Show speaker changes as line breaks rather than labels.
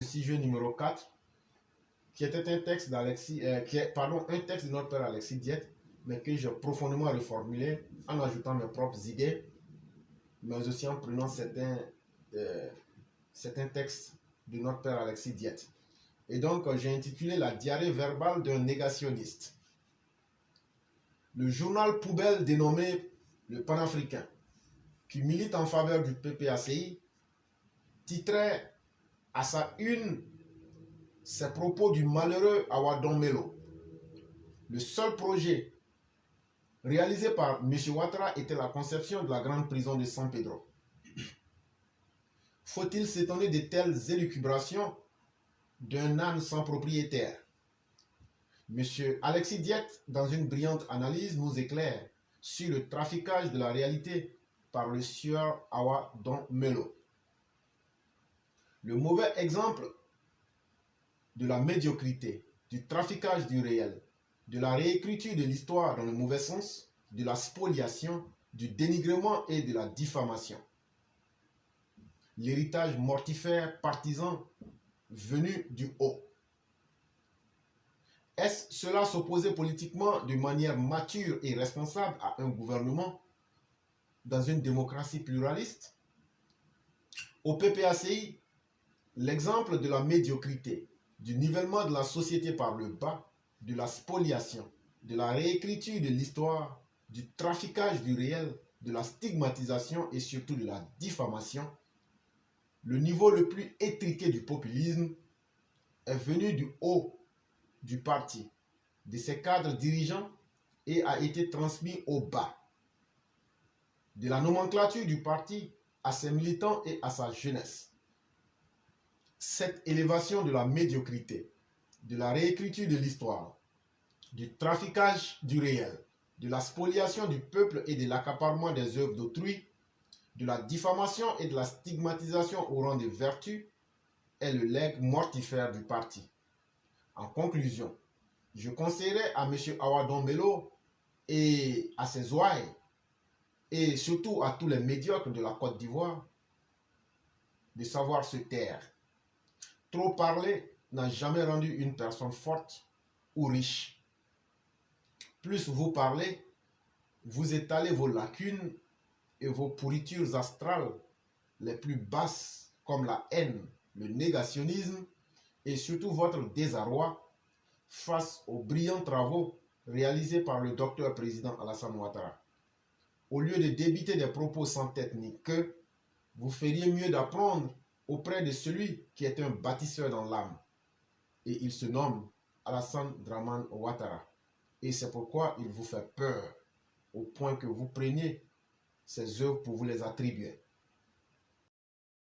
sujet numéro 4, qui était un texte d'Alexis, un texte de notre père Alexis Diette, mais que j'ai profondément reformulé en ajoutant mes propres idées, mais aussi en prenant certains textes de notre père Alexis Diette. Et donc, j'ai intitulé La diarrhée verbale d'un négationniste. Le journal poubelle dénommé Le Panafricain, qui milite en faveur du PPACI, titrait à sa une ses propos du malheureux Awa Don Melo. Le seul projet réalisé par M. Ouattara était la conception de la grande prison de San Pedro. Faut-il s'étonner de telles élucubrations d'un âne sans propriétaire? M. Alexis Diette, dans une brillante analyse, nous éclaire sur le traficage de la réalité par le sieur Awa Don Melo. Le mauvais exemple de la médiocrité, du traficage du réel, de la réécriture de l'histoire dans le mauvais sens, de la spoliation, du dénigrement et de la diffamation. L'héritage mortifère partisan venu du haut. Est-ce cela s'opposer politiquement de manière mature et responsable à un gouvernement dans une démocratie pluraliste? Au PPACI, l'exemple de la médiocrité, du nivellement de la société par le bas, de la spoliation, de la réécriture de l'histoire, du traficage du réel, de la stigmatisation et surtout de la diffamation, le niveau le plus étriqué du populisme est venu du haut du parti, de ses cadres dirigeants et a été transmis au bas, de la nomenclature du parti à ses militants et à sa jeunesse. Cette élévation de la médiocrité, de la réécriture de l'histoire, du traficage du réel, de la spoliation du peuple et de l'accaparement des œuvres d'autrui, de la diffamation et de la stigmatisation au rang de vertu est le legs mortifère du parti. En conclusion, je conseillerais à M. Awa Don Melo et à ses ouailles et surtout à tous les médiocres de la Côte d'Ivoire de savoir se taire. Trop parler n'a jamais rendu une personne forte ou riche. Plus vous parlez, vous étalez vos lacunes et vos pourritures astrales les plus basses comme la haine, le négationnisme et surtout votre désarroi face aux brillants travaux réalisés par le docteur président Alassane Ouattara. Au lieu de débiter des propos sans tête ni queue, vous feriez mieux d'apprendre auprès de celui qui est un bâtisseur dans l'âme. Et il se nomme Alassane Dramane Ouattara. Et c'est pourquoi il vous fait peur, au point que vous preniez ses œuvres pour vous les attribuer.